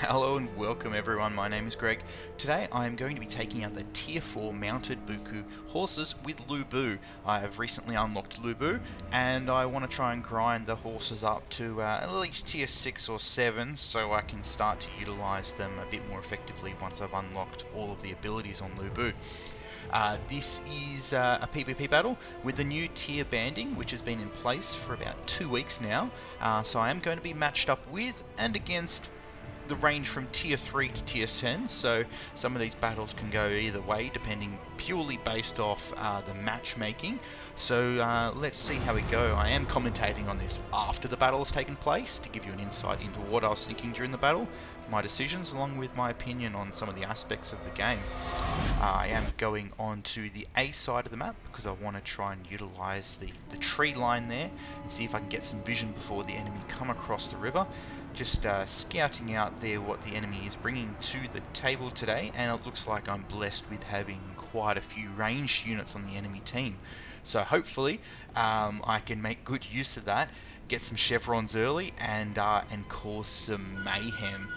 Hello and welcome everyone, my name is Greg. Today I am going to be taking out the tier 4 mounted Buqu horses with Lubu. I have recently unlocked Lubu and I want to try and grind the horses up to at least tier 6 or 7 so I can start to utilise them a bit more effectively once I've unlocked all of the abilities on Lubu. This is a PvP battle with the new tier banding, which has been in place for about 2 weeks now. So I am going to be matched up with and against the range from tier 3 to tier 10, so some of these battles can go either way depending purely based off the matchmaking. So let's see how we go. I am commentating on this after the battle has taken place to give you an insight into what I was thinking during the battle, my decisions, along with my opinion on some of the aspects of the game. I am going on to the A side of the map because I want to try and utilise the tree line there and see if I can get some vision before the enemy come across the river. Just scouting out there what the enemy is bringing to the table today, and it looks like I'm blessed with having quite a few ranged units on the enemy team. So hopefully I can make good use of that, get some chevrons early, and cause some mayhem.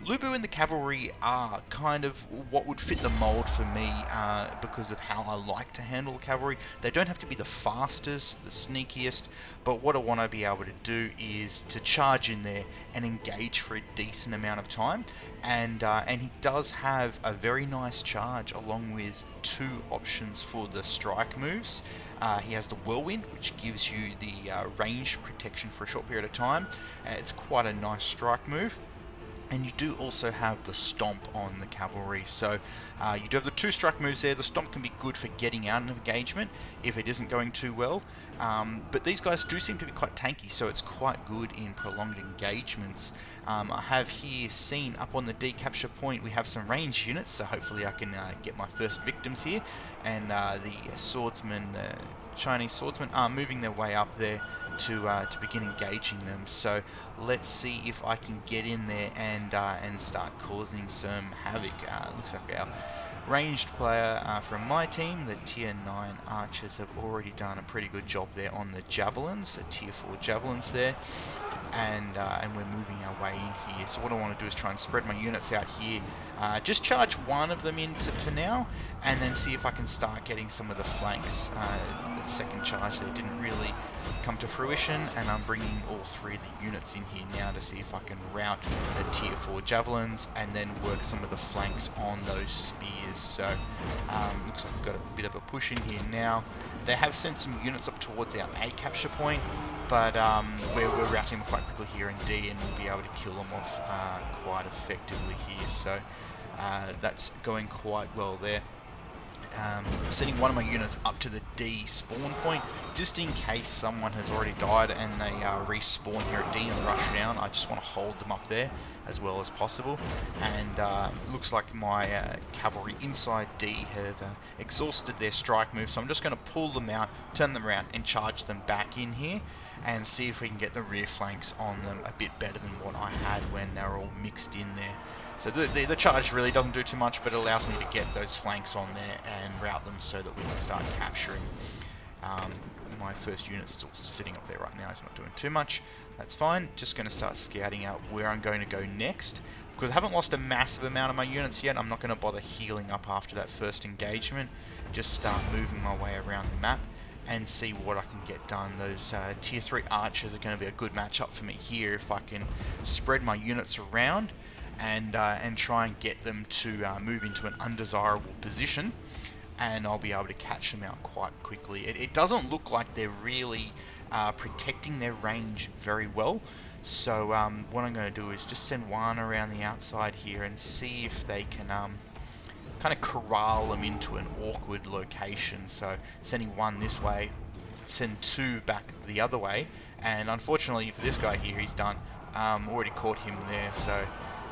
Lubu and the cavalry are kind of what would fit the mold for me because of how I like to handle the cavalry. They don't have to be the fastest, the sneakiest, but what I want to be able to do is to charge in there and engage for a decent amount of time. And he does have a very nice charge along with 2 options for the strike moves. He has the whirlwind, which gives you the range protection for a short period of time. It's quite a nice strike move. And you do also have the stomp on the cavalry, so you do have the 2 strike moves there. The stomp can be good for getting out of engagement if it isn't going too well, but these guys do seem to be quite tanky, so it's quite good in prolonged engagements. I have here seen up on the D capture point we have some ranged units, so hopefully I can get my first victims here, and the swordsmen, the Chinese swordsmen, are moving their way up there to begin engaging them. So let's see if I can get in there and start causing some havoc. Looks like our ranged player from my team, the tier 9 archers, have already done a pretty good job there on the javelins, the tier 4 javelins there, and we're moving our way in here. So what I want to do is try and spread my units out here, just charge one of them into for now, and then see if I can start getting some of the flanks. The second charge there didn't really come to fruition, and I'm bringing all 3 of the units in here now to see if I can route the tier 4 javelins and then work some of the flanks on those spears. So looks like we've got a bit of a push in here now. They have sent some units up towards our A capture point, but we're routing them quite quickly here in D, and we'll be able to kill them off quite effectively here. So that's going quite well there. Sending one of my units up to the D spawn point, just in case someone has already died and they respawn here at D and rush down. I just want to hold them up there as well as possible. And looks like my cavalry inside D have exhausted their strike move, so I'm just going to pull them out, turn them around and charge them back in here and see if we can get the rear flanks on them a bit better than what I had when they were all mixed in there. So the charge really doesn't do too much, but it allows me to get those flanks on there and route them so that we can start capturing. My first unit's still sitting up there right now. It's not doing too much. That's fine. Just going to start scouting out where I'm going to go next. Because I haven't lost a massive amount of my units yet, I'm not going to bother healing up after that first engagement. Just start moving my way around the map and see what I can get done. Those tier 3 archers are going to be a good matchup for me here if I can spread my units around and try and get them to move into an undesirable position, and I'll be able to catch them out quite quickly. It doesn't look like they're really protecting their range very well, so what I'm going to do is just send one around the outside here and see if they can kind of corral them into an awkward location. So sending one this way, send 2 back the other way, and unfortunately for this guy here, he's done. Already caught him there, so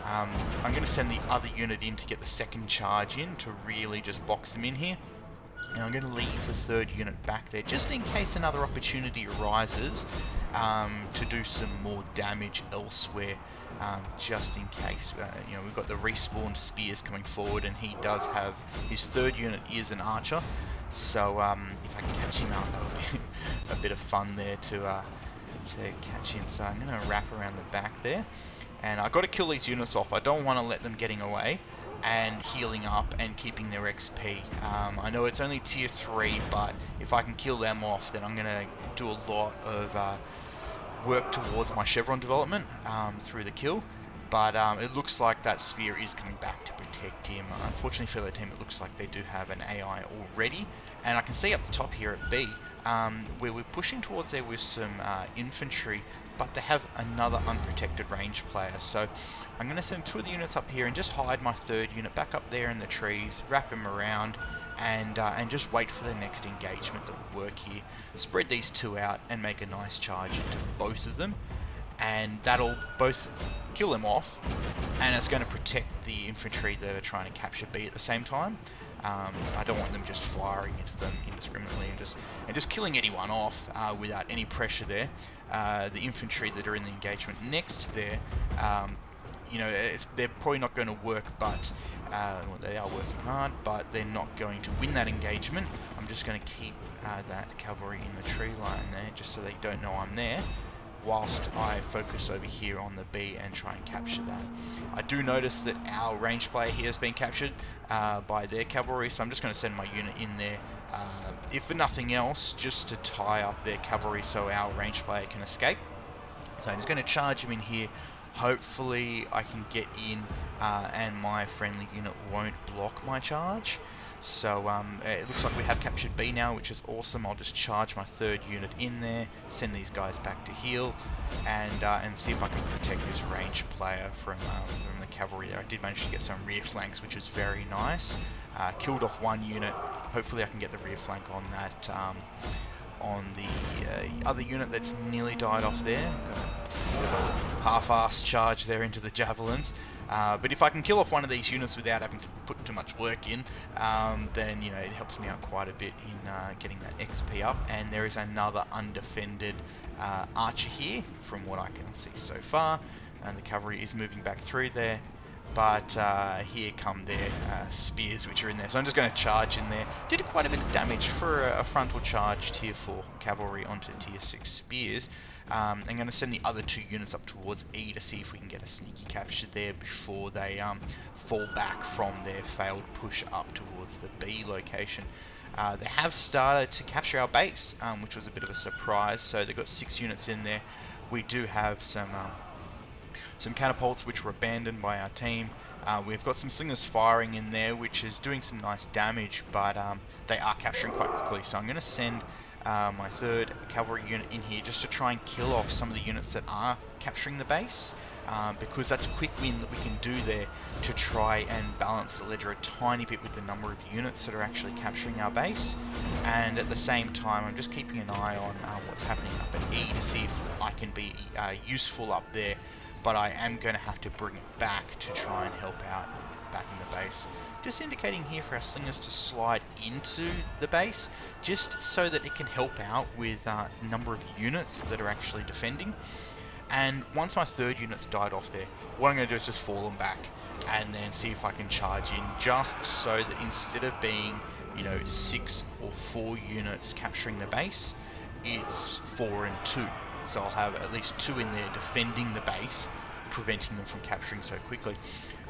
I'm going to send the other unit in to get the second charge in to really just box them in here. And I'm going to leave the 3rd unit back there just in case another opportunity arises to do some more damage elsewhere. Just in case, you know, we've got the respawned spears coming forward, and he does have his 3rd unit is an archer. So if I can catch him out, that would be a bit of fun there to catch him. So I'm going to wrap around the back there And I've got to kill these units off. I don't want to let them getting away and healing up and keeping their XP. I know it's only tier 3, but if I can kill them off, then I'm going to do a lot of work towards my chevron development through the kill. But it looks like that spear is coming back to protect him. Unfortunately for the team, it looks like they do have an AI already. And I can see up the top here at B, where we're pushing towards there with some infantry, but they have another unprotected range player. So I'm going to send 2 of the units up here and just hide my 3rd unit back up there in the trees, wrap him around, and just wait for the next engagement that will work here. Spread these 2 out and make a nice charge into both of them, and that'll both kill them off, and it's going to protect the infantry that are trying to capture B at the same time. I don't want them just firing into them indiscriminately and just killing anyone off without any pressure there. The infantry that are in the engagement next there, you know, they're probably not going to work, but well, they are working hard, but they're not going to win that engagement. I'm just going to keep that cavalry in the tree line there, just so they don't know I'm there, whilst I focus over here on the B and try and capture that. I do notice that our range player here has been captured by their cavalry, so I'm just going to send my unit in there, if for nothing else, just to tie up their cavalry so our range player can escape. So I'm just going to charge him in here. Hopefully I can get in and my friendly unit won't block my charge. So it looks like we have captured B now, which is awesome. I'll just charge my 3rd unit in there, send these guys back to heal, and see if I can protect this range player from the cavalry there. I did manage to get some rear flanks, which was very nice. Killed off 1 unit. Hopefully I can get the rear flank on that, on the other unit that's nearly died off there. Got a bit of a half-assed charge there into the javelins. But if I can kill off one of these units without having to put too much work in, then you know it helps me out quite a bit in getting that XP up. And there is another undefended archer here, from what I can see so far, and the cavalry is moving back through there. But here come their spears, which are in there. So I'm just going to charge in there. Did quite a bit of damage for a frontal charge tier 4 cavalry onto tier 6 spears. I'm going to send the other 2 units up towards E to see if we can get a sneaky capture there before they fall back from their failed push up towards the B location. They have started to capture our base, which was a bit of a surprise. So they've got 6 units in there. We do have some catapults which were abandoned by our team. We've got some slingers firing in there, which is doing some nice damage, but they are capturing quite quickly. So I'm going to send my 3rd cavalry unit in here just to try and kill off some of the units that are capturing the base, because that's a quick win that we can do there to try and balance the ledger a tiny bit with the number of units that are actually capturing our base. And at the same time, I'm just keeping an eye on what's happening up at E to see if I can be useful up there. But I am going to have to bring it back to try and help out back in the base. Just indicating here for our slingers to slide into the base, just so that it can help out with the number of units that are actually defending. And once my 3rd unit's died off there, what I'm going to do is just fall them back and then see if I can charge in, just so that instead of being, you know, 6 or 4 units capturing the base, it's 4 and 2. So I'll have at least 2 in there defending the base, preventing them from capturing so quickly.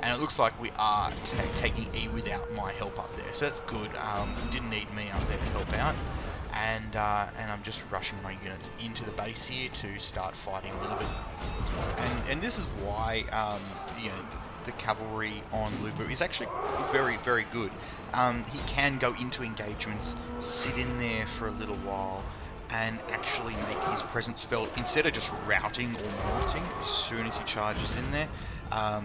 And it looks like we are taking E without my help up there, so that's good. Didn't need me up there to help out. And I'm just rushing my units into the base here to start fighting a little bit. And this is why you know, the cavalry on Lubu is actually very, very good. He can go into engagements, sit in there for a little while, and actually make his presence felt instead of just routing or melting as soon as he charges in there.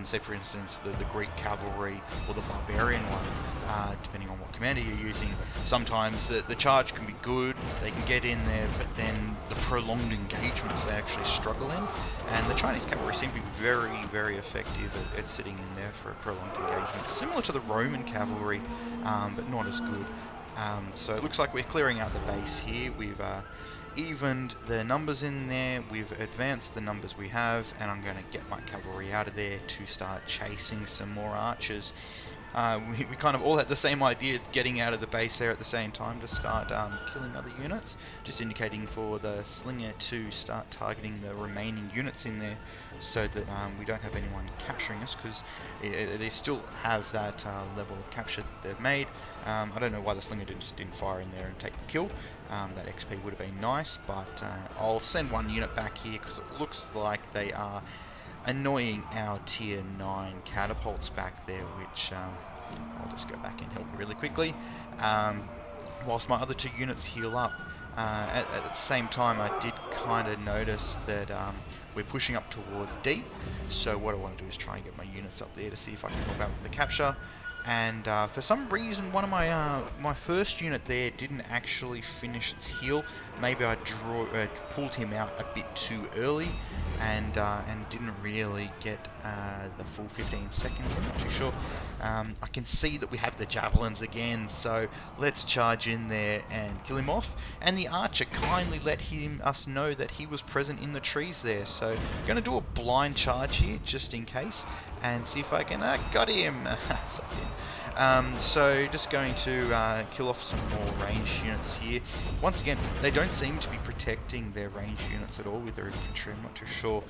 Say for instance the Greek cavalry or the barbarian one, depending on what commander you're using. Sometimes the charge can be good, they can get in there, but then the prolonged engagements they actually struggle in. And the Chinese cavalry seem to be very, very effective at sitting in there for a prolonged engagement. Similar to the Roman cavalry, but not as good. So it looks like we're clearing out the base here. We've evened the numbers in there, we've advanced the numbers we have, and I'm going to get my cavalry out of there to start chasing some more archers. we kind of all had the same idea, getting out of the base there at the same time to start killing other units, just indicating for the slinger to start targeting the remaining units in there, so that we don't have anyone capturing us, because they still have that level of capture that they've made. I don't know why the slinger just didn't fire in there and take the kill. That XP would have been nice, but I'll send one unit back here because it looks like they are annoying our tier 9 catapults back there, which I'll just go back and help really quickly, whilst my other 2 units heal up. At the same time, I did kind of notice that we're pushing up towards D, so what I want to do is try and get my units up there to see if I can help out with the capture. And for some reason, one of my first unit there didn't actually finish its heal. Maybe I pulled him out a bit too early, and didn't really get the full 15 seconds. I'm not too sure. I can see that we have the javelins again, so let's charge in there and kill him off. And the archer kindly let us know that he was present in the trees there, so I'm going to do a blind charge here just in case, and see if I can got him. So just going to kill off some more ranged units here. Once again, they don't seem to be protecting their ranged units at all with their infantry. I'm not too sure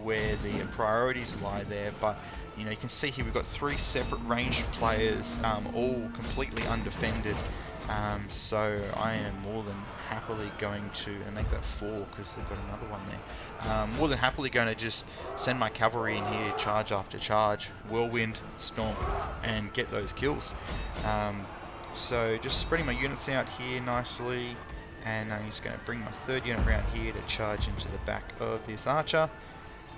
where the priorities lie there, but you know, you can see here we've got 3 separate ranged players, all completely undefended. So I am more than happily going to make that 4 because they've got another one there. More than happily going to just send my cavalry in here, charge after charge, whirlwind, stomp, and get those kills. So just spreading my units out here nicely, and I'm just going to bring my 3rd unit around here to charge into the back of this archer.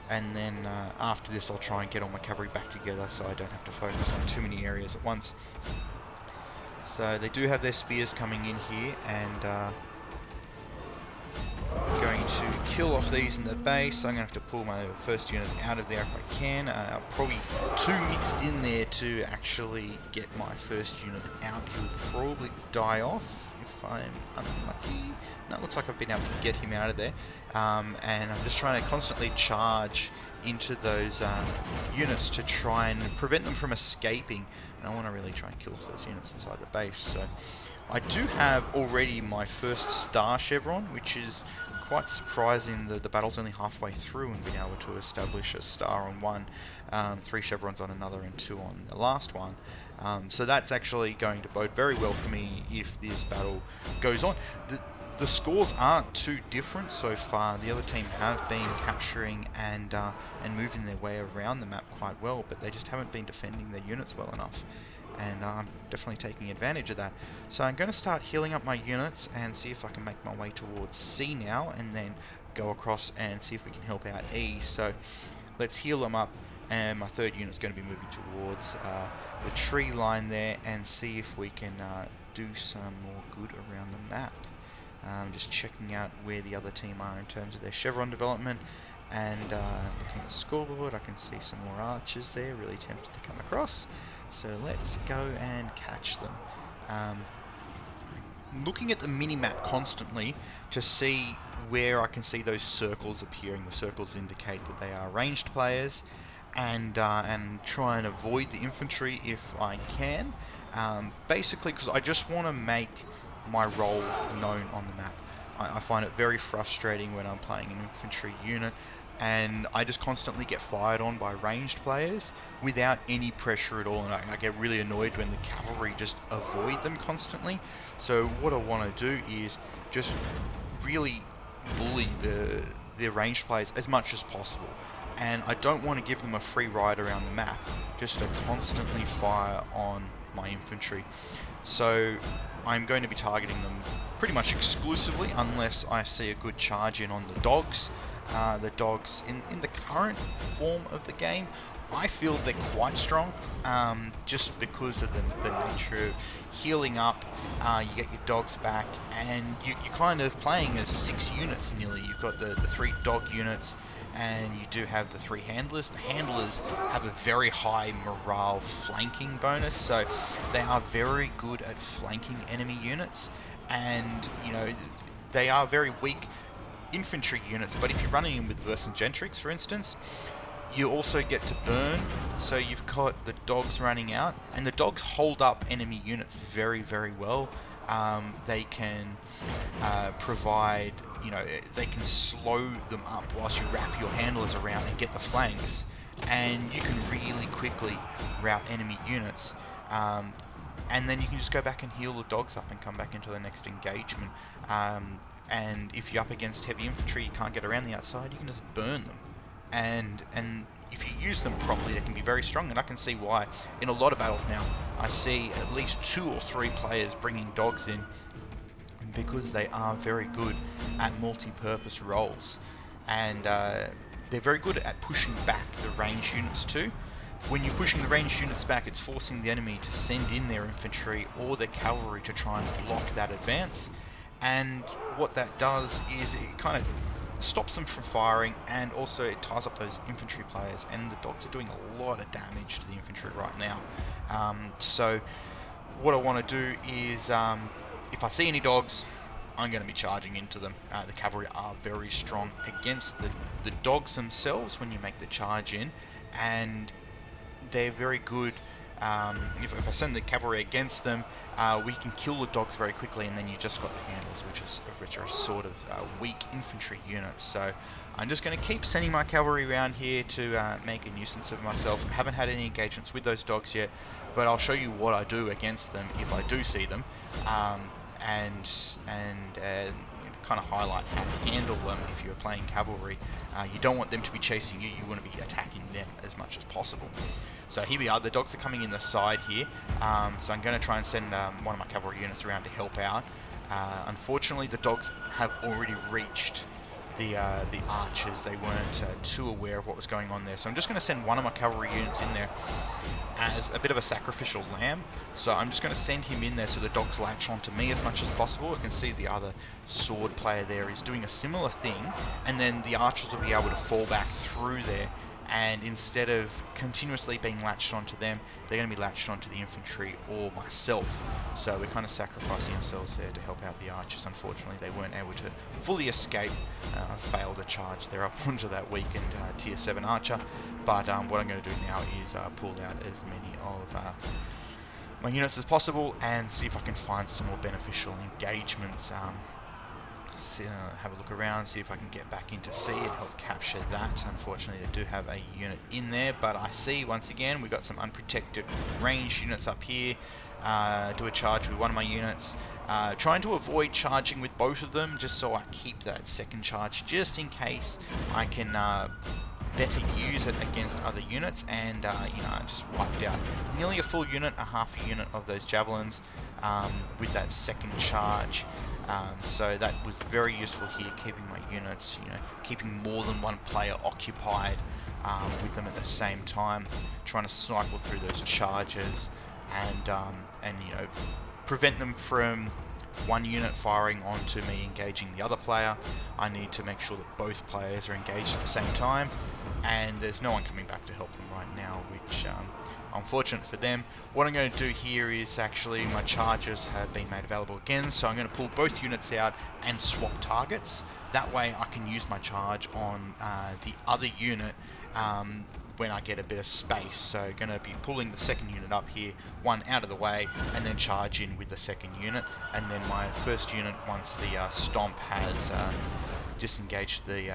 And then after this, I'll try and get all my cavalry back together so I don't have to focus on too many areas at once. So they do have their spears coming in here, and going to kill off these in the base. So I'm going to have to pull my first unit out of there if I can. Probably too mixed in there to actually get my first unit out. He'll probably die off if I'm unlucky. No, it looks like I've been able to get him out of there. And I'm just trying to constantly charge into those units to try and prevent them from escaping. And I want to really try and kill off those units inside the base. So I do have already my first star chevron, which is quite surprising that the battle's only halfway through and being able to establish a star on one, 3 chevrons on another, and 2 on the last one. So that's actually going to bode very well for me if this battle goes on. The scores aren't too different so far. The other team have been capturing and moving their way around the map quite well, but they just haven't been defending their units well enough. And I'm definitely taking advantage of that. So I'm going to start healing up my units and see if I can make my way towards C now, and then go across and see if we can help out E. So let's heal them up, and my 3rd unit is going to be moving towards the tree line there, and see if we can do some more good around the map. Just checking out where the other team are in terms of their chevron development, and looking at the scoreboard, I can see some more archers there. Really tempted to come across, so let's go and catch them. Looking at the mini-map constantly to see where I can see those circles appearing. The circles indicate that they are ranged players, and try and avoid the infantry if I can. Basically, because I just want to make my role known on the map. I find it very frustrating when I'm playing an infantry unit and I just constantly get fired on by ranged players without any pressure at all, and I get really annoyed when the cavalry just avoid them constantly. So what I want to do is just really bully the ranged players as much as possible, and I don't want to give them a free ride around the map just to constantly fire on my infantry. So I'm going to be targeting them pretty much exclusively unless I see a good charge in on the dogs. The dogs, in the current form of the game, I feel they're quite strong, just because of the nature of healing up. You get your dogs back, and you're kind of playing as 6 units nearly. You've got the 3 dog units, and you do have the 3 handlers. The handlers have a very high morale flanking bonus, so they are very good at flanking enemy units, and you know, they are very weak infantry units, but if you're running in with Vercingetorix, for instance, You also get to burn, so you've got the dogs running out, and the dogs hold up enemy units very, very well. They can provide, they can slow them up whilst you wrap your handlers around and get the flanks, and you can really quickly rout enemy units. And then you can just go back and heal the dogs up and come back into the next engagement. And if you're up against heavy infantry, you can't get around the outside, you can just burn them. And if you use them properly, they can be very strong, and I can see why. In a lot of battles now, I see at least 2 or 3 players bringing dogs in, because they are very good at multi-purpose roles, and they're very good at pushing back the ranged units too. When you're pushing the ranged units back, it's forcing the enemy to send in their infantry or their cavalry to try and block that advance, and what that does is it kind of stops them from firing, and also it ties up those infantry players, and the dogs are doing a lot of damage to the infantry right now. So what I want to do is, if I see any dogs, I'm going to be charging into them. The cavalry are very strong against the dogs themselves when you make the charge in, and they're very good. If I send the cavalry against them, we can kill the dogs very quickly, and then you just got the handlers, which are sort of weak infantry units. So I'm just going to keep sending my cavalry around here to make a nuisance of myself. I haven't had any engagements with those dogs yet, but I'll show you what I do against them if I do see them, and kind of highlight how to handle them if you're playing cavalry. You don't want them to be chasing you, you want to be attacking them as much as possible. So here we are, the dogs are coming in the side here, so I'm going to try and send one of my cavalry units around to help out. Unfortunately, the dogs have already reached the archers. They weren't too aware of what was going on there, so I'm just going to send one of my cavalry units in there as a bit of a sacrificial lamb. So I'm just going to send him in there so the dogs latch onto me as much as possible. I can see the other sword player there is doing a similar thing, and then the archers will be able to fall back through there, and instead of continuously being latched onto them, they're going to be latched onto the infantry or myself. So we're kind of sacrificing ourselves there to help out the archers. Unfortunately, they weren't able to fully escape. I failed a charge there up onto that weakened tier 7 archer, but what I'm going to do now is pull out as many of my units as possible and see if I can find some more beneficial engagements. Have a look around, see if I can get back into C and help capture that. Unfortunately, they do have a unit in there, but I see once again we've got some unprotected ranged units up here. Do a charge with one of my units, trying to avoid charging with both of them, just so I keep that second charge just in case I can better use it against other units, and I just wiped out nearly a full unit, a half a unit of those javelins with that second charge. So that was very useful here, keeping my units, keeping more than one player occupied with them at the same time, trying to cycle through those charges and prevent them from one unit firing onto me engaging the other player. I need to make sure that both players are engaged at the same time, and there's no one coming back to help them right now, which unfortunate for them. What I'm going to do here is actually my charges have been made available again, so I'm going to pull both units out and swap targets. That way I can use my charge on the other unit when I get a bit of space. So going to be pulling the second unit up here, one out of the way, and then charge in with the second unit, and then my first unit, once the stomp has disengaged the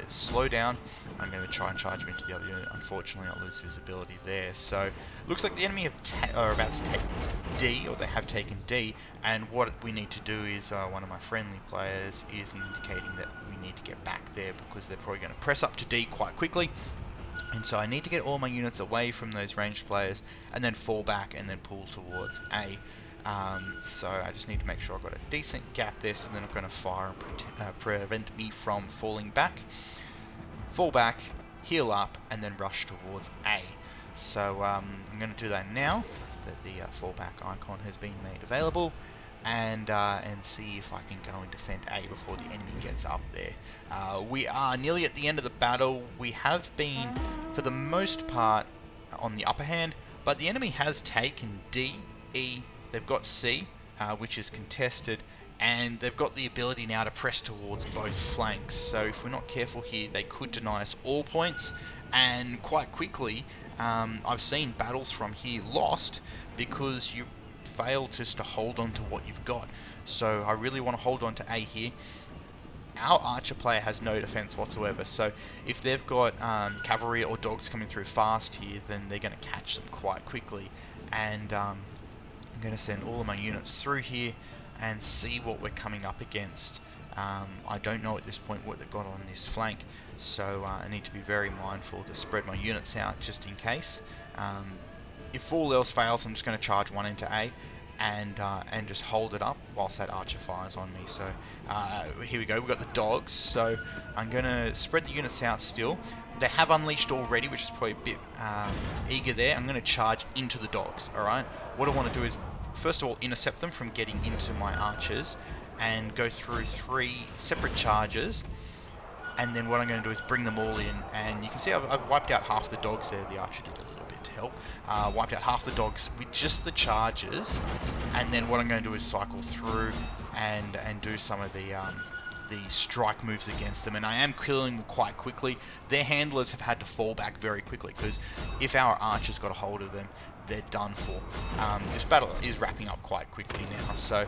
slowdown, I'm going to try and charge him into the other unit. Unfortunately, I'll lose visibility there. So looks like the enemy are about to take D, or they have taken D, and what we need to do is one of my friendly players is indicating that we need to get back there because they're probably going to press up to D quite quickly. And so I need to get all my units away from those ranged players and then fall back and then pull towards A. So I just need to make sure I've got a decent gap there, so they're not going to fire and prevent me from falling back. Fall back, heal up, and then rush towards A. So I'm going to do that now that the fallback icon has been made available, and see if I can go and defend A before the enemy gets up there. We are nearly at the end of the battle. We have been, for the most part, on the upper hand, but the enemy has taken D, E, they've got C, which is contested, and they've got the ability now to press towards both flanks. So if we're not careful here, they could deny us all points, and quite quickly I've seen battles from here lost because you fail just to hold on to what you've got. So I really want to hold on to A here. Our archer player has no defense whatsoever, so if they've got cavalry or dogs coming through fast here, then they're going to catch them quite quickly. And I'm going to send all of my units through here and see what we're coming up against. I don't know at this point what they've got on this flank, so I need to be very mindful to spread my units out just in case. If all else fails, I'm just going to charge one into A and just hold it up whilst that archer fires on me. So here we go, we've got the dogs, so I'm going to spread the units out still. They have unleashed already, which is probably a bit eager there. I'm going to charge into the dogs, alright? What I want to do is, first of all, intercept them from getting into my archers and go through 3 separate charges. And then what I'm going to do is bring them all in, and you can see I've wiped out half the dogs there. The archer did a little bit to help. Wiped out half the dogs with just the charges, and then what I'm going to do is cycle through and do some of the strike moves against them, and I am killing them quite quickly. Their handlers have had to fall back very quickly, because if our archers got a hold of them, they're done for. This battle is wrapping up quite quickly now, so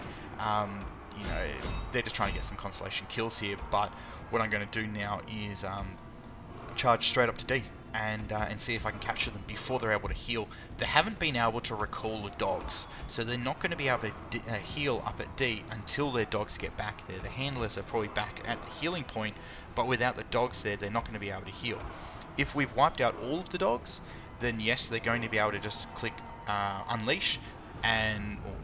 you know, they're just trying to get some consolation kills here, but what I'm going to do now is charge straight up to D and see if I can capture them before they're able to heal. They haven't been able to recall the dogs, so they're not going to be able to heal up at D until their dogs get back there. The handlers are probably back at the healing point, but without the dogs there, they're not going to be able to heal. If we've wiped out all of the dogs, then yes, they're going to be able to just click unleash or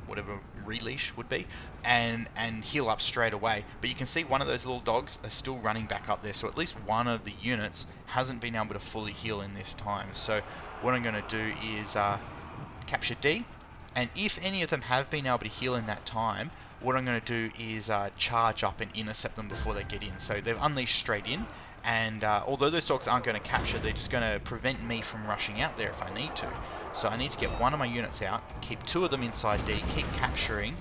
whatever releash would be, and heal up straight away. But you can see one of those little dogs are still running back up there, so at least one of the units hasn't been able to fully heal in this time. So what I'm going to do is capture D, and if any of them have been able to heal in that time, what I'm going to do is charge up and intercept them before they get in. So they've unleashed straight in, and although those dogs aren't going to capture, they're just going to prevent me from rushing out there if I need to. So I need to get one of my units out, keep 2 of them inside D, keep capturing,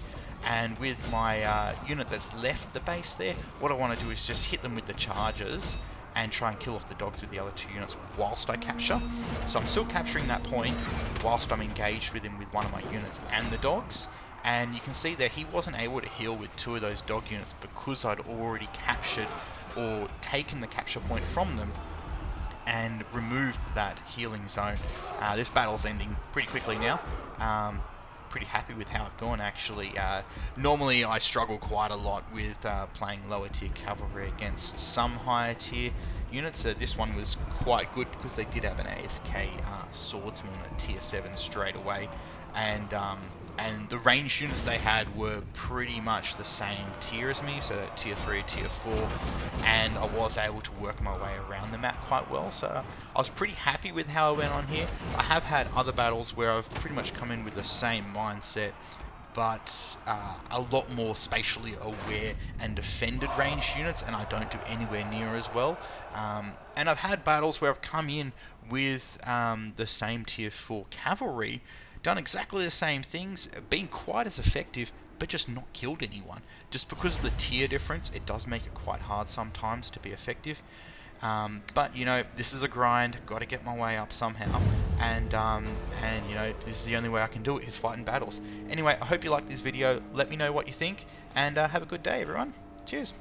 and with my unit that's left the base there, what I want to do is just hit them with the charges and try and kill off the dogs with the other 2 units whilst I capture. So I'm still capturing that point whilst I'm engaged with him with one of my units and the dogs. And you can see that he wasn't able to heal with 2 of those dog units because I'd already captured or taken the capture point from them and removed that healing zone. This battle's ending pretty quickly now. Pretty happy with how I've gone, actually. Normally I struggle quite a lot with playing lower tier cavalry against some higher tier units. This one was quite good because they did have an AFK swordsman at tier 7 straight away, and the ranged units they had were pretty much the same tier as me, so tier 3, tier 4, and I was able to work my way around the map quite well, so I was pretty happy with how I went on here. I have had other battles where I've pretty much come in with the same mindset, but a lot more spatially aware and defended ranged units, and I don't do anywhere near as well. And I've had battles where I've come in with the same tier 4 cavalry, done exactly the same things, been quite as effective, but just not killed anyone. Just because of the tier difference, it does make it quite hard sometimes to be effective. But you know, this is a grind, got to get my way up somehow, and you know, this is the only way I can do it, is fighting battles. Anyway, I hope you liked this video. Let me know what you think, and have a good day, everyone. Cheers.